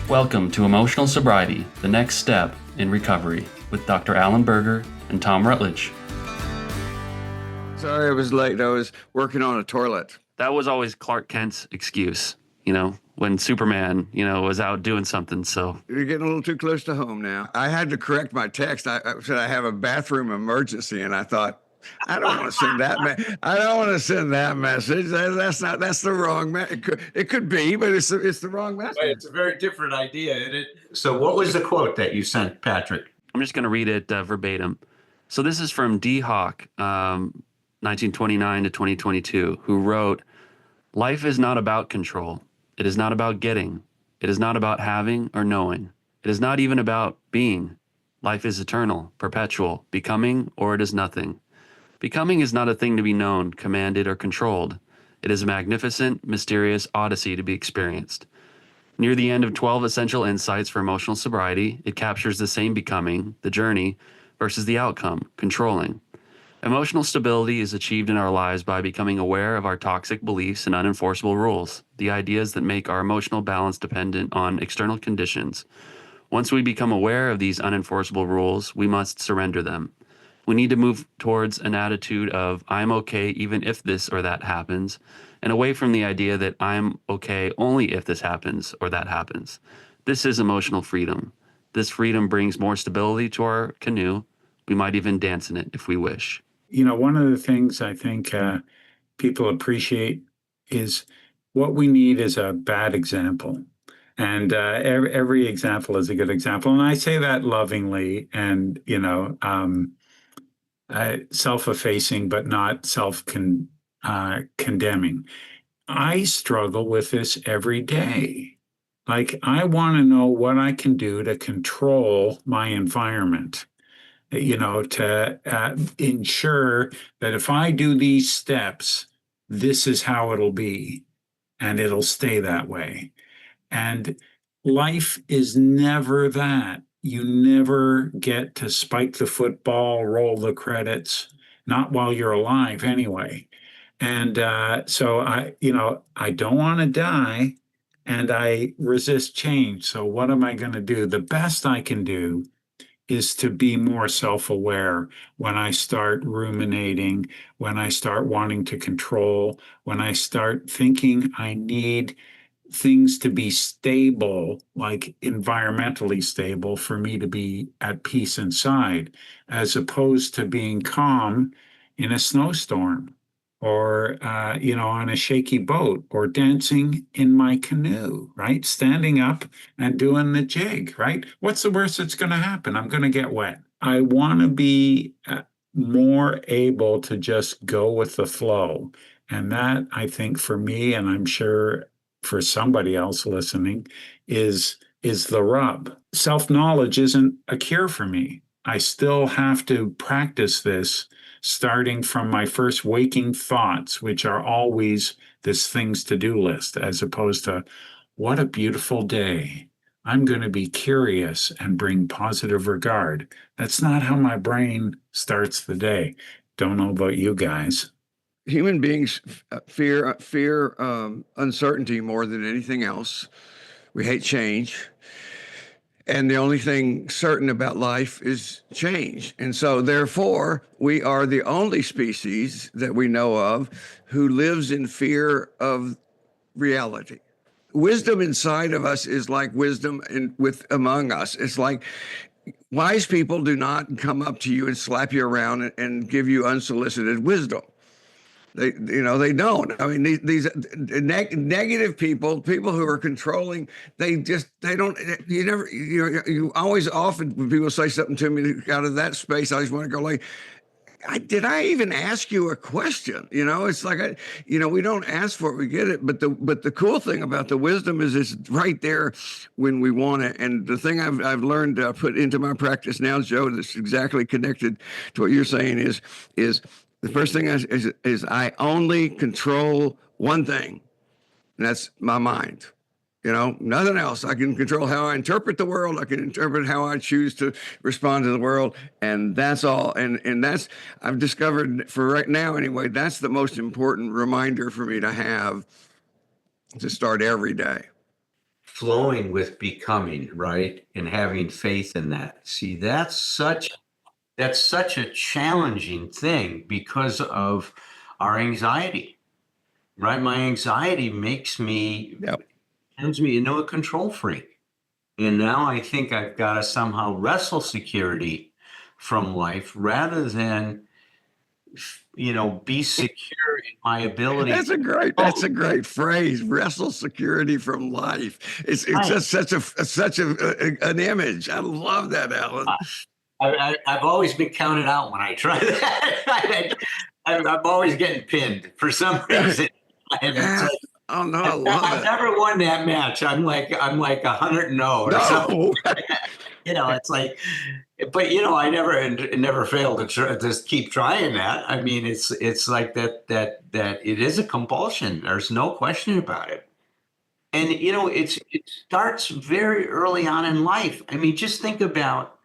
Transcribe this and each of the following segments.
Welcome to Emotional Sobriety, the next step in recovery, with Dr. Alan Berger and Tom Rutledge. Sorry I was late. I was working on a toilet. That was always Clark Kent's excuse, when Superman, was out doing something, so. You're getting a little too close to home now. I had to correct my text. I said I have a bathroom emergency, and I thought, I don't want to send that. I don't want to send that message. That's the wrong message. It could be, but it's the wrong message. It's a very different idea, isn't it? So, what was the quote that you sent, Patrick? I'm just going to read it verbatim. So this is from Dee Hock, 1929 to 2022, who wrote, "Life is not about control. It is not about getting. It is not about having or knowing. It is not even about being. Life is eternal, perpetual, becoming, or it is nothing. Becoming is not a thing to be known, commanded, or controlled. It is a magnificent, mysterious odyssey to be experienced." Near the end of 12 Essential Insights for Emotional Sobriety, it captures the same becoming, the journey, versus the outcome, controlling. Emotional stability is achieved in our lives by becoming aware of our toxic beliefs and unenforceable rules, the ideas that make our emotional balance dependent on external conditions. Once we become aware of these unenforceable rules, we must surrender them. We need to move towards an attitude of, I'm okay even if this or that happens, and away from the idea that I'm okay only if this happens or that happens. This is emotional freedom. This freedom brings more stability to our canoe. We might even dance in it if we wish. One of the things I think people appreciate is what we need is a bad example. And every example is a good example. And I say that lovingly and, self-effacing, but not self-condemning. I struggle with this every day. Like, I want to know what I can do to control my environment, to ensure that if I do these steps, this is how it'll be, and it'll stay that way. And life is never that. You never get to spike the football, roll the credits, not while you're alive anyway. And so I don't want to die, and I resist change. So what am I going to do? The best I can do is to be more self-aware when I start ruminating, when I start wanting to control, when I start thinking I need things to be stable, like environmentally stable, for me to be at peace inside, as opposed to being calm in a snowstorm or, on a shaky boat or dancing in my canoe, right? Standing up and doing the jig, right? What's the worst that's going to happen? I'm going to get wet. I want to be more able to just go with the flow. And that, I think, for me, and I'm sure for somebody else listening, is the rub. Self-knowledge isn't a cure for me. I still have to practice this, starting from my first waking thoughts, which are always this things to do list, as opposed to, what a beautiful day. I'm going to be curious and bring positive regard. That's not how my brain starts the day. Don't know about you guys. Human beings fear uncertainty more than anything else. We hate change. And the only thing certain about life is change. And so, therefore, we are the only species that we know of who lives in fear of reality. Wisdom inside of us is like wisdom among us. It's like wise people do not come up to you and slap you around and give you unsolicited wisdom. They don't. I mean, these negative people who are controlling, they don't. You always often when people say something to me out of that space, I just want to go like, did I even ask you a question? It's like we don't ask for it, we get it. But the cool thing about the wisdom is it's right there when we want it. And the thing I've learned to put into my practice now, Joe, that's exactly connected to what you're saying is. The first thing is I only control one thing, and that's my mind. Nothing else. I can control how I interpret the world. I can interpret how I choose to respond to the world, and that's all. And that's, I've discovered, for right now anyway, that's the most important reminder for me to have to start every day. flowing with becoming, right? And having faith in that. See, that's such a challenging thing because of our anxiety, right? My anxiety Yep. turns me into a control freak. And now I think I've got to somehow wrestle security from life rather than, be secure in my ability. That's a great phrase. Wrestle security from life. It's Right. just such an image. I love that, Alan. I've always been counted out when I try that. I'm always getting pinned for some reason. And it's Yeah. like, Oh no, I love I've it. never won that match. I'm like 100-0 or something. No. It's like, but I never failed to just keep trying that. I mean, it's like that it is a compulsion. There's no question about it. And it starts very early on in life. I mean, just think about.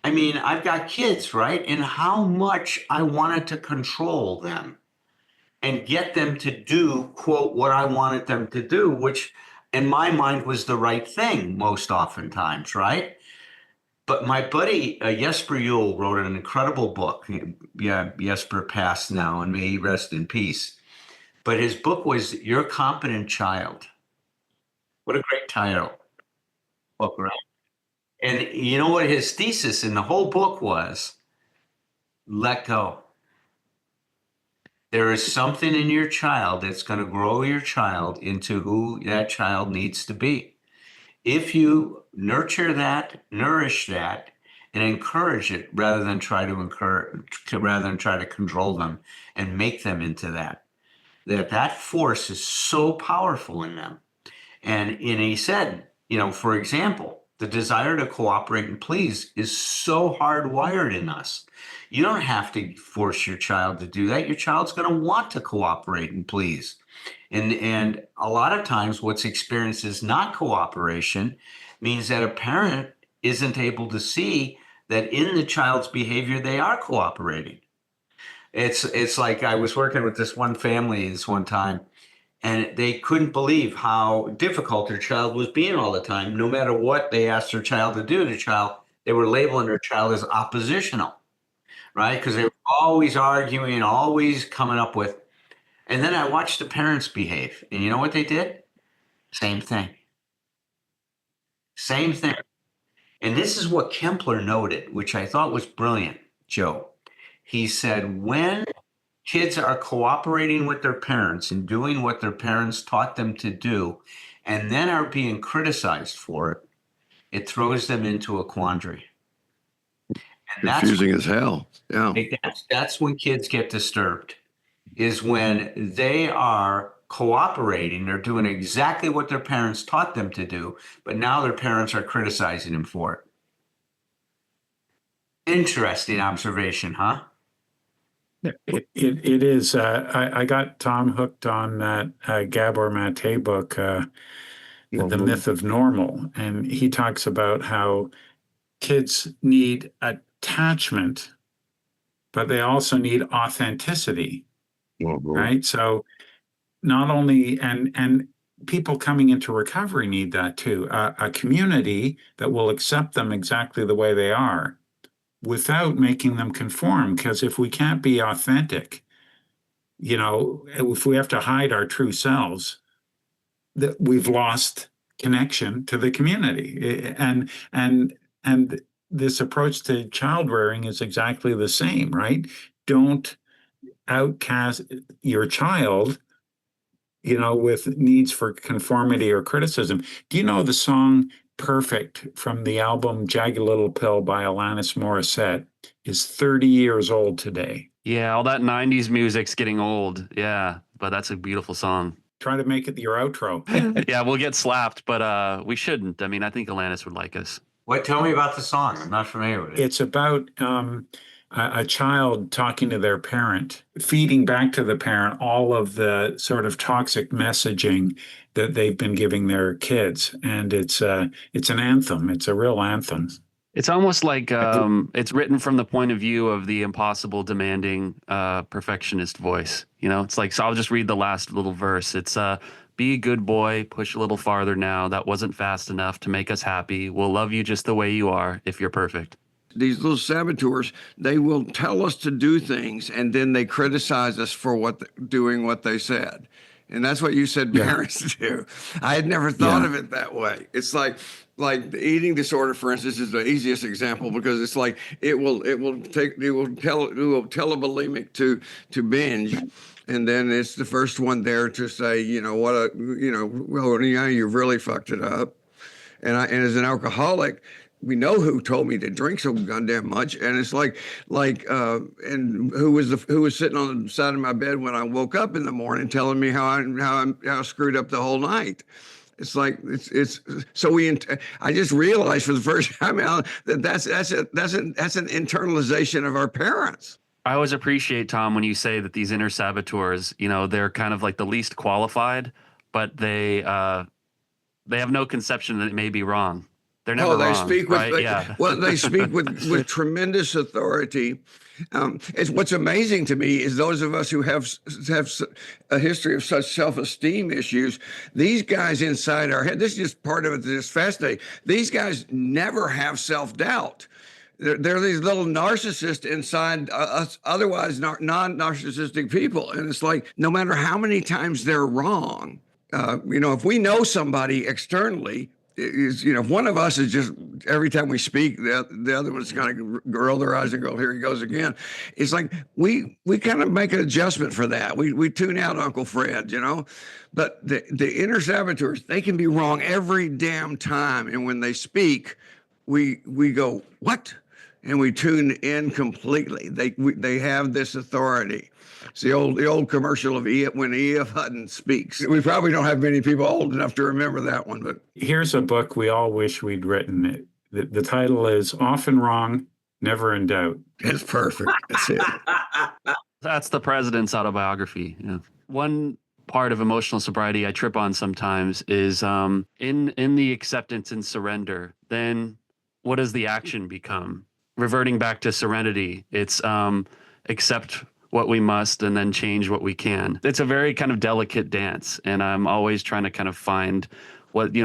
I mean, I've got kids, right? And how much I wanted to control them and get them to do, quote, what I wanted them to do, which in my mind was the right thing most oftentimes, right? But my buddy Jesper Juhl wrote an incredible book. Yeah, Jesper passed now, and may he rest in peace. But his book was Your Competent Child. What a great title. Book, right? And you know what his thesis in the whole book was? Let go. There is something in your child that's going to grow your child into who that child needs to be. If you nurture that, nourish that, and encourage it rather than try to control them and make them into that force is so powerful in them. And he said, for example, the desire to cooperate and please is so hardwired in us. You don't have to force your child to do that. Your child's going to want to cooperate and please. And a lot of times what's experienced as not cooperation means that a parent isn't able to see that in the child's behavior, they are cooperating. It's like I was working with this one family this one time, and they couldn't believe how difficult their child was being all the time. No matter what they asked their child to do, they were labeling their child as oppositional, right? Because they were always arguing, always coming up with. And then I watched the parents behave. And you know what they did? Same thing. Same thing. And this is what Kempler noted, which I thought was brilliant, Joe. He said, when kids are cooperating with their parents and doing what their parents taught them to do, and then are being criticized for it, it throws them into a quandary. And Confusing as hell. Yeah. that's when kids get disturbed, is when they are cooperating, they're doing exactly what their parents taught them to do, but now their parents are criticizing them for it. Interesting observation, huh? It is. I got Tom hooked on that Gabor Mate book, The Myth of Normal, and he talks about how kids need attachment, but they also need authenticity, right? So not only and people coming into recovery need that too. A community that will accept them exactly the way they are, without making them conform. Because if we can't be authentic, if we have to hide our true selves, that we've lost connection to the community. And this approach to child rearing is exactly the same, right? Don't outcast your child, with needs for conformity or criticism. Do you know the song Perfect from the album Jagged Little Pill by Alanis Morissette is 30 years old today? Yeah, all that 90s music's getting old. Yeah, but that's a beautiful song. Try to make it your outro. Yeah, we'll get slapped, but we shouldn't. I mean, I think Alanis would like us. Tell me about the song. I'm not familiar with it. It's about a child talking to their parent, feeding back to the parent all of the sort of toxic messaging that they've been giving their kids. And it's an anthem. It's a real anthem. It's almost like it's written from the point of view of the impossible, demanding, perfectionist voice. It's like, so I'll just read the last little verse. It's Be a good boy, push a little farther now. That wasn't fast enough to make us happy. We'll love you just the way you are if you're perfect. These little saboteurs, they will tell us to do things and then they criticize us for doing what they said. And that's what you said parents do. I had never thought of it that way. It's like the eating disorder, for instance, is the easiest example because it's like it will tell a bulimic to binge. And then it's the first one there to say, well, yeah, you've really fucked it up. And as an alcoholic, we know who told me to drink so goddamn much, and it's and who was sitting on the side of my bed when I woke up in the morning, telling me how I screwed up the whole night. It's like it's so I just realized for the first time that's an internalization of our parents. I always appreciate, Tom, when you say that these inner saboteurs, they're kind of like the least qualified, but they have no conception that it may be wrong. They wrong, speak with right? Well, they speak with tremendous authority. What's amazing to me is those of us who have a history of such self-esteem issues. These guys inside our head. This is just part of it. That's fascinating. These guys never have self-doubt. They're these little narcissists inside us, otherwise non-narcissistic people, and it's like no matter how many times they're wrong. If we know somebody externally. If one of us is just every time we speak, the other one's kind of roll their eyes and go, here he goes again. It's like we kind of make an adjustment for that. We tune out Uncle Fred, but the inner saboteurs, they can be wrong every damn time. And when they speak, we go, what? And we tune in completely. They have this authority. It's the old commercial of when E.F. Hutton speaks. We probably don't have many people old enough to remember that one. But here's a book we all wish we'd written. The title is Often Wrong, Never in Doubt. It's perfect. That's it. That's the president's autobiography. Yeah. One part of emotional sobriety I trip on sometimes is in the acceptance and surrender. Then what does the action become? Reverting back to serenity, it's accept what we must and then change what we can. It's a very kind of delicate dance, and I'm always trying to kind of find what,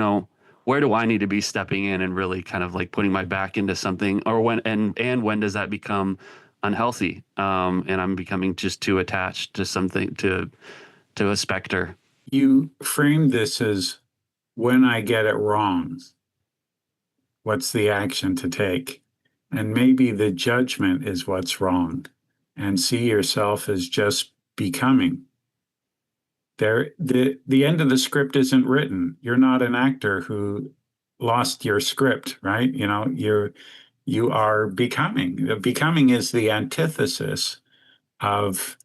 where do I need to be stepping in and really kind of like putting my back into something, or when when does that become unhealthy, and I'm becoming just too attached to something, to a specter. You framed this as when I get it wrong, what's the action to take? And maybe the judgment is what's wrong, and see yourself as just becoming. The end of the script isn't written. You're not an actor who lost your script, right? You are becoming. The becoming is the antithesis of,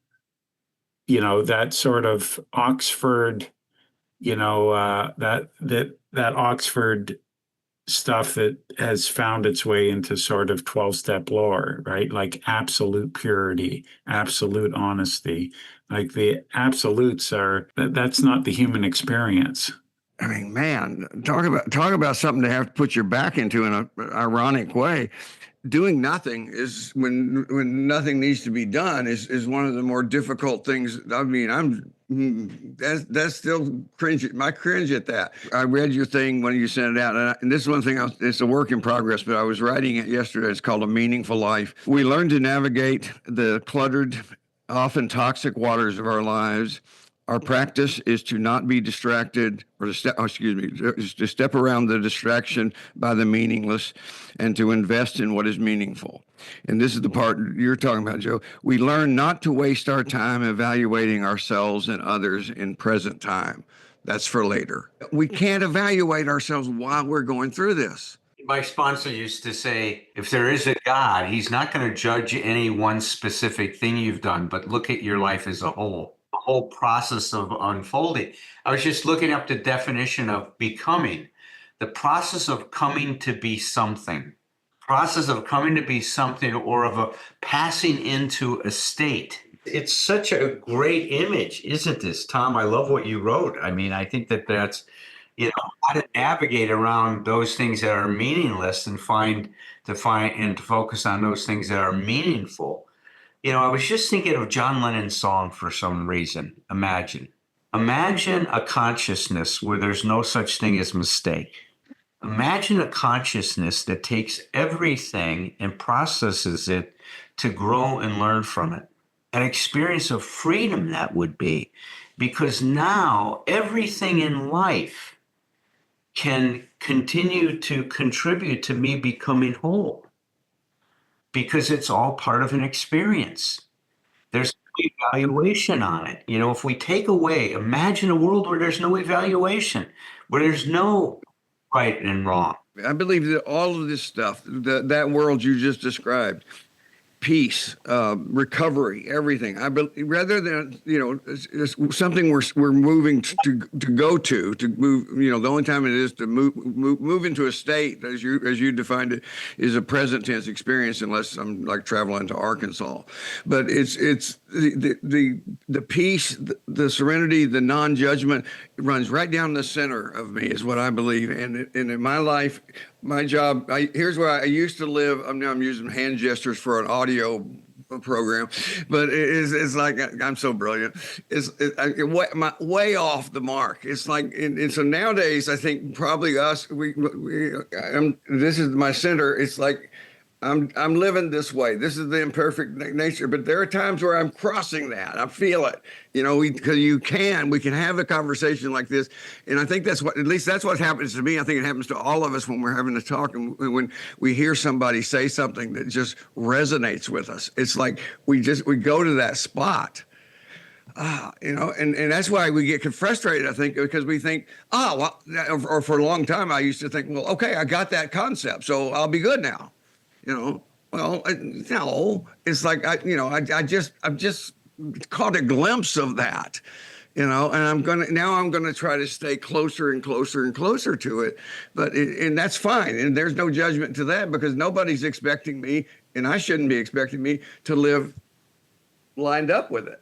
that sort of Oxford, that Oxford stuff that has found its way into sort of 12-step lore, right? Like absolute purity, absolute honesty. Like the absolutes that's not the human experience. I mean, man, talk about something to have to put your back into in an ironic way. Doing nothing is when nothing needs to be done is one of the more difficult things. I mean, that's still cringe. I cringe at that. I read your thing when you sent it out, and this is one thing. It's a work in progress, but I was writing it yesterday. It's called A Meaningful Life. We learn to navigate the cluttered, often toxic waters of our lives. Our practice is to not be distracted, or to step around the distraction by the meaningless and to invest in what is meaningful. And this is the part you're talking about, Joe. We learn not to waste our time evaluating ourselves and others in present time. That's for later. We can't evaluate ourselves while we're going through this. My sponsor used to say, if there is a God, he's not going to judge any one specific thing you've done, but look at your life as a whole. Whole process of unfolding. I was just looking up the definition of becoming, the process of coming to be something, or of a passing into a state. It's such a great image, isn't this, Tom? I love what you wrote. I mean, I think that's, how to navigate around those things that are meaningless and to focus on those things that are meaningful. I was just thinking of John Lennon's song for some reason, Imagine. Imagine a consciousness where there's no such thing as mistake. Imagine a consciousness that takes everything and processes it to grow and learn from it. An experience of freedom that would be, because now everything in life can continue to contribute to me becoming whole because it's all part of an experience. There's no evaluation on it. You know, if we take away, imagine a world where there's no evaluation, where there's no right and wrong. I believe that all of this stuff, that world you just described, peace, recovery, everything. I believe rather than it's something we're moving to go to move. The only time it is to move into a state as you defined it is a present tense experience, unless I'm like traveling to Arkansas. But it's the peace, the serenity, the non-judgment runs right down the center of me is what I believe. And in my life, my job, here's where I used to live. Now I'm using hand gestures for an audio program, but it's like I'm so brilliant. It's way off the mark. It's like, and so nowadays I think probably us. This is my center. It's like I'm living this way. This is the imperfect nature, but there are times where I'm crossing that. I feel it, because we can have a conversation like this. And I think at least that's what happens to me. I think it happens to all of us when we're having a talk and when we hear somebody say something that just resonates with us. It's like we go to that spot. And that's why we get frustrated, I think, because we think, or for a long time, I used to think, well, okay, I got that concept, so I'll be good now. Well, no, it's like, I've just caught a glimpse of that, and I'm going to try to stay closer and closer and closer to it. And that's fine. And there's no judgment to that because nobody's expecting me, and I shouldn't be expecting me to live lined up with it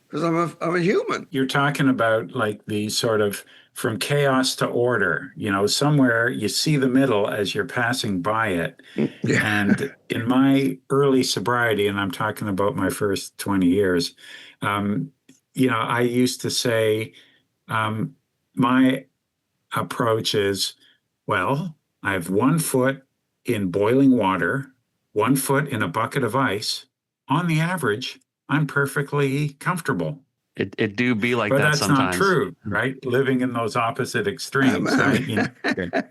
because I'm a human. You're talking about like the sort of from chaos to order, somewhere you see the middle as you're passing by it. Yeah. And in my early sobriety, and I'm talking about my first 20 years, I used to say, my approach is, well, I have 1 foot in boiling water, 1 foot in a bucket of ice. On the average, I'm perfectly comfortable. It do be like but that that's sometimes. not true, right? Living in those opposite extremes, right?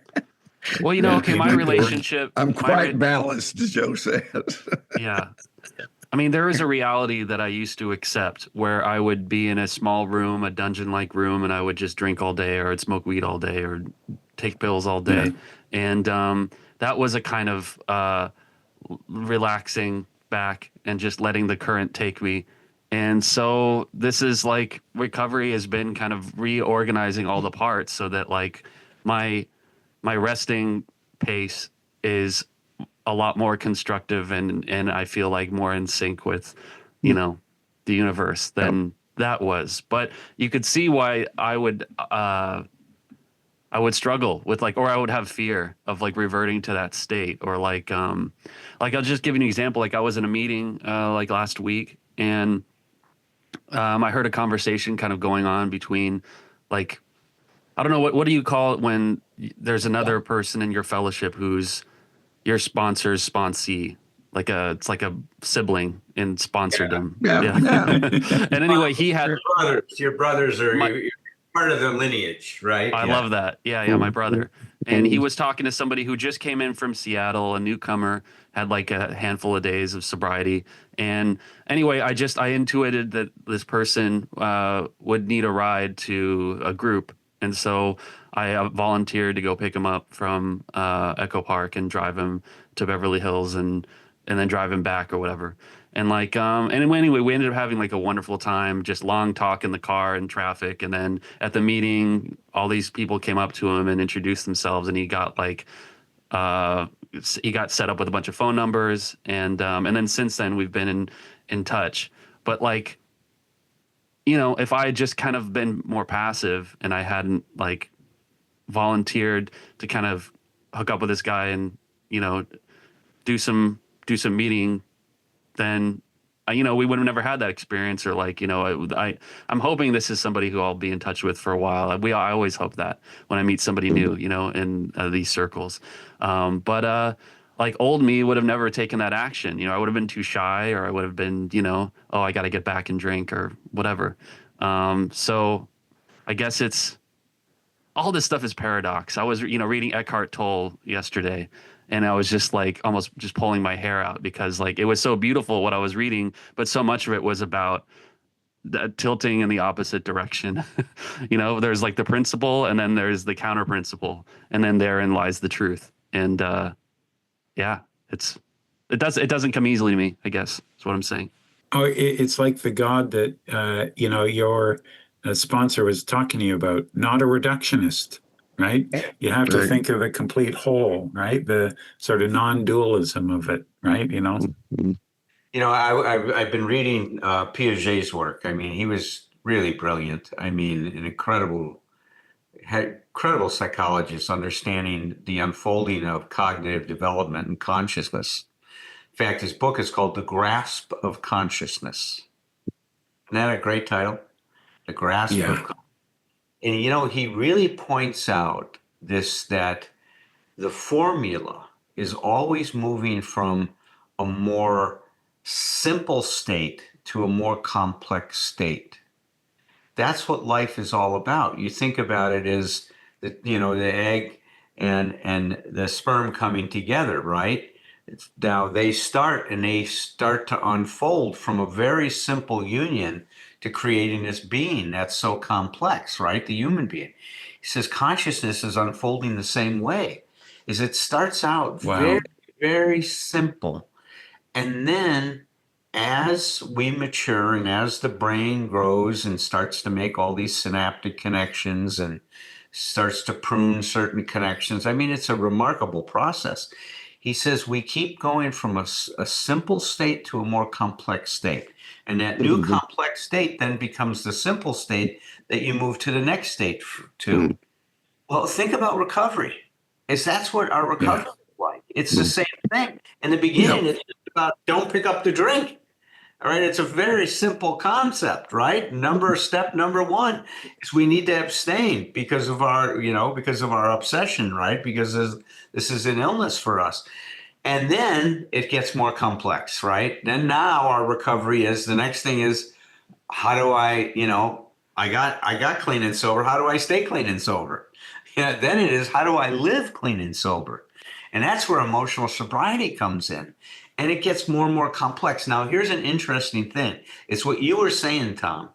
Well, my relationship. I'm quite balanced, as Joe says. Yeah. I mean, there is a reality that I used to accept where I would be in a small room, a dungeon-like room, and I would just drink all day or I'd smoke weed all day or take pills all day. Yeah. And that was a kind of relaxing back and just letting the current take me. And so this is like recovery has been kind of reorganizing all the parts so that like my resting pace is a lot more constructive and I feel like more in sync with, the universe than that was. But you could see why I would struggle with or I would have fear of like reverting to that state or I'll just give you an example. Like I was in a meeting last week and I heard a conversation kind of going on between I don't know, what do you call it when there's another person in your fellowship who's your sponsor's sponsee? It's like a sibling in sponsordom. Yeah. And anyway, he had your brothers are you're part of the lineage, right? I love that. Yeah, my brother. And he was talking to somebody who just came in from Seattle, a newcomer, had like a handful of days of sobriety. And anyway, I intuited that this person would need a ride to a group. And so I volunteered to go pick him up from Echo Park and drive him to Beverly Hills and then drive him back or whatever. And anyway, we ended up having like a wonderful time, just long talk in the car and traffic. And then at the meeting, all these people came up to him and introduced themselves, and he got set up with a bunch of phone numbers. And then since then we've been in touch. But if I had just kind of been more passive and I hadn't volunteered to kind of hook up with this guy and, do some meeting, then we would have never had that experience, or like, I'm hoping this is somebody who I'll be in touch with for a while. I always hope that when I meet somebody new, in these circles. But like old me would have never taken that action. I would have been too shy, or I would have been, oh, I got to get back and drink or whatever. So I guess it's all this stuff is paradox. I was, reading Eckhart Tolle yesterday, and I was just like almost just pulling my hair out because like it was so beautiful what I was reading, but so much of it was about tilting in the opposite direction. There's like the principle, and then there's the counter principle, and then therein lies the truth. And yeah, it doesn't come easily to me, I guess. That's what I'm saying. Oh, it's like the God that your sponsor was talking to you about, not a reductionist, right? You have to Right. think of the complete whole, right? The sort of non-dualism of it, right? Mhm. I've been reading Piaget's work. I mean, he was really brilliant. I mean, had incredible psychologist understanding the unfolding of cognitive development and consciousness. In fact, his book is called The Grasp of Consciousness. Isn't that a great title? The Grasp Yeah. of. And he really points out that the formula is always moving from a more simple state to a more complex state. That's what life is all about. You think about it as the egg and the sperm coming together, right? Now they start to unfold from a very simple union to creating this being that's so complex, right? The human being. He says consciousness is unfolding the same way. Is it starts out Wow. very, very simple, and then as we mature and as the brain grows and starts to make all these synaptic connections and starts to prune certain connections, I mean, it's a remarkable process. He says we keep going from a simple state to a more complex state. And that new complex state then becomes the simple state that you move to the next state to. Well, think about recovery. That's what our recovery is like. It's the same thing. In the beginning, it's just about don't pick up the drink. All right, it's a very simple concept, right? Step number one is we need to abstain because of our obsession, right? Because this is an illness for us. And then it gets more complex, right? Then now our recovery is the next thing is how do I got clean and sober. How do I stay clean and sober? Then it is how do I live clean and sober? And that's where emotional sobriety comes in. And it gets more and more complex. Now, here's an interesting thing. It's what you were saying, Tom,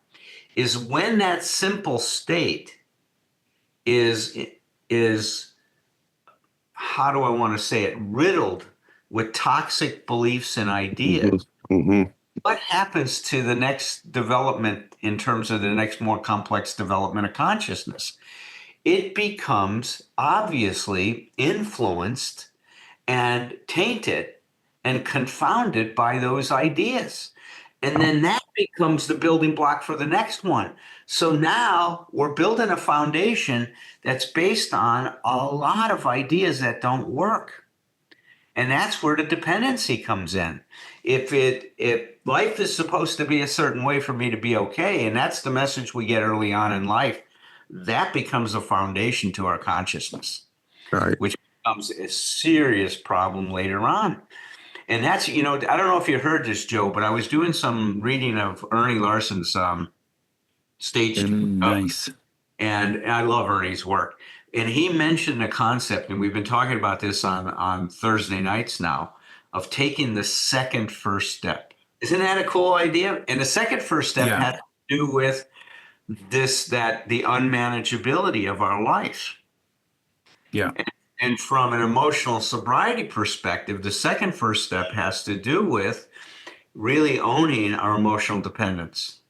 is when that simple state is how do I want to say it, riddled with toxic beliefs and ideas. What happens to the next development in terms of the next more complex development of consciousness? It becomes obviously influenced and tainted and confounded by those ideas. And then that becomes the building block for the next one. So now we're building a foundation that's based on a lot of ideas that don't work. And that's where the dependency comes in. If life is supposed to be a certain way for me to be okay, and that's the message we get early on in life, that becomes a foundation to our consciousness, Right. which becomes a serious problem later on. And that's, I don't know if you heard this, Joe, but I was doing some reading of Ernie Larson's stage. Nice. And I love Ernie's work. And he mentioned a concept, and we've been talking about this on Thursday nights now, of taking the second first step. Isn't that a cool idea? And the second first step has to do with the unmanageability of our life. Yeah. And from an emotional sobriety perspective, the second first step has to do with really owning our emotional dependence.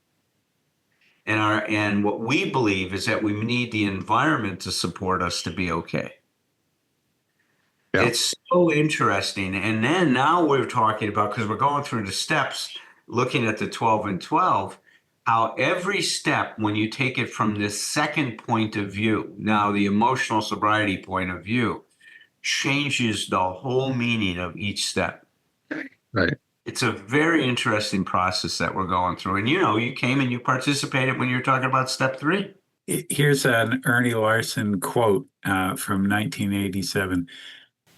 And what we believe is that we need the environment to support us to be okay. Yeah. It's so interesting. And then now we're talking about, because we're going through the steps, looking at the 12 and 12, how every step, when you take it from this second point of view, now the emotional sobriety point of view, changes the whole meaning of each step. Right. It's a very interesting process that we're going through. And you came and you participated when you were talking about step 3. Here's an Ernie Larson quote from 1987.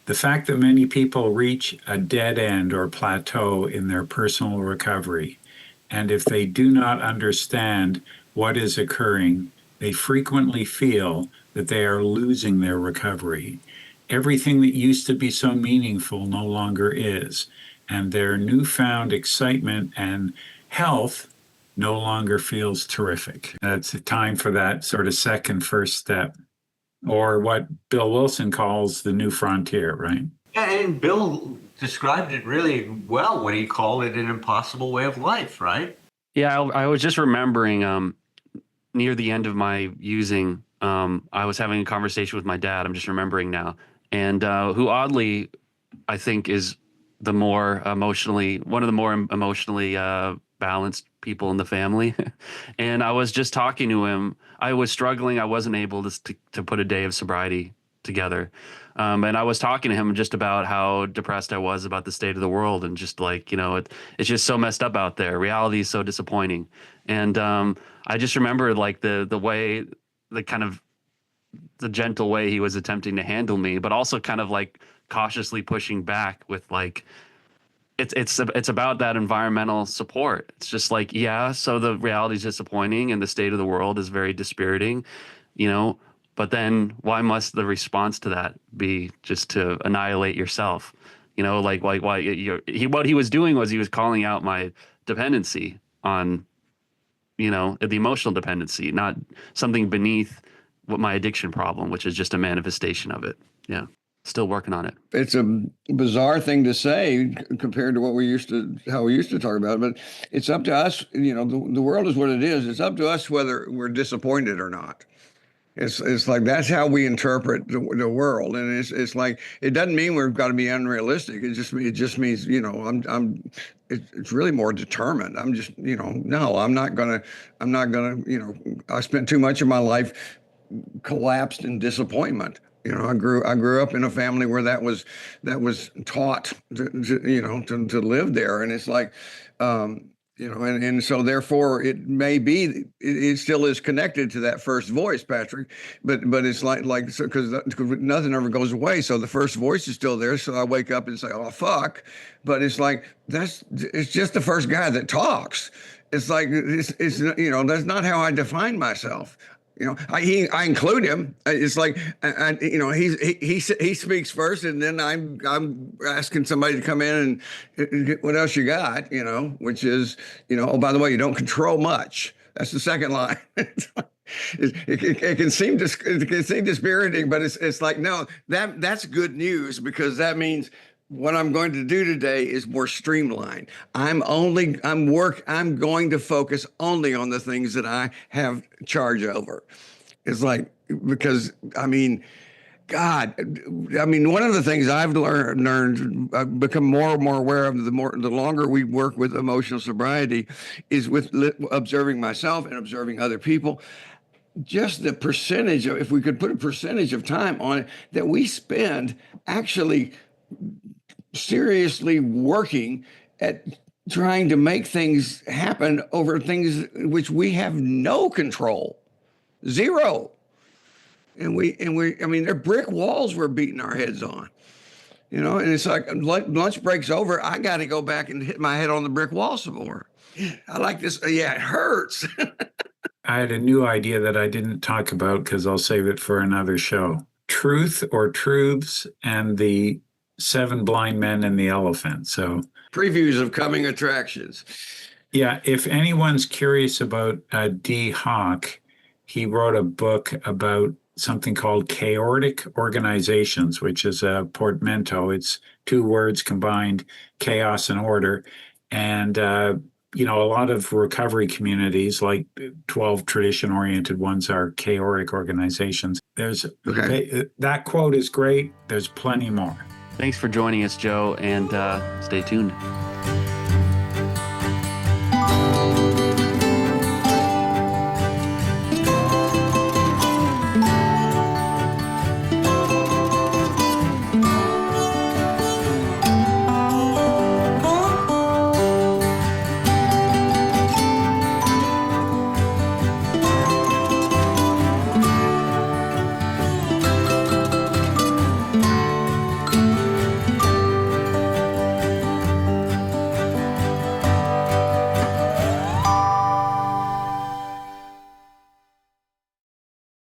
The fact that many people reach a dead end or plateau in their personal recovery, and if they do not understand what is occurring, they frequently feel that they are losing their recovery. Everything that used to be so meaningful no longer is, and their newfound excitement and health no longer feels terrific. It's a time for that sort of first step, or what Bill Wilson calls the new frontier, right? Yeah, and Bill described it really well when he called it an impossible way of life, right? Yeah, I was just remembering near the end of my using, I was having a conversation with my dad. I'm just remembering now, and who oddly, I think is one of the more emotionally balanced people in the family. And I was just talking to him. I was struggling. I wasn't able to put a day of sobriety together. And I was talking to him just about how depressed I was about the state of the world, and just like, it's just so messed up out there. Reality is so disappointing. And I just remember like the way, the kind of the gentle way he was attempting to handle me, but also kind of like cautiously pushing back with like, it's about that environmental support. It's just like, yeah, so the reality is disappointing and the state of the world is very dispiriting, but then why must the response to that be just to annihilate yourself? Like why what he was doing was he was calling out my dependency on, the emotional dependency, not something beneath what my addiction problem, which is just a manifestation of it. Yeah. Still working on it. It's a bizarre thing to say compared to how we used to talk about it, but it's up to us. The world is what it is. It's up to us whether we're disappointed or not. It's like that's how we interpret the world, and it's like it doesn't mean we've got to be unrealistic. It just means it's really more determined. I'm just no, I'm not gonna I spent too much of my life collapsed in disappointment. I grew up in a family where that was taught to live there, and it's like. And so therefore it may be it still is connected to that first voice, Patrick, but it's like so because nothing ever goes away, so the first voice is still there. So I wake up and say, oh fuck, but it's like it's just the first guy that talks. It's like it's that's not how I define myself. I include him. It's like, he speaks first, and then I'm asking somebody to come in and what else you got, which is, oh, by the way, you don't control much. That's the second line. It can seem dispiriting, but it's like, no, that's good news, because that means what I'm going to do today is more streamlined. I'm going to focus only on the things that I have charge over. It's like, because God, one of the things I've learned, I've become more and more aware of the longer we work with emotional sobriety, is with observing myself and observing other people. Just the percentage of, if we could put a percentage of time on it, that we spend actually seriously working at trying to make things happen over things which we have no control, zero. And they're brick walls we're beating our heads on, and it's like lunch break's over. I got to go back and hit my head on the brick wall some more. I like this. Yeah, it hurts. I had a new idea that I didn't talk about because I'll save it for another show. Truth or truths and the 7 blind men and the elephant. So previews of coming attractions. Yeah, if anyone's curious about Dee Hock, he wrote a book about something called chaotic organizations, which is a portmanteau. It's 2 words combined, chaos and order. And a lot of recovery communities, like 12 tradition-oriented ones, are chaotic organizations. That quote is great. There's plenty more. Thanks for joining us, Joe, and stay tuned.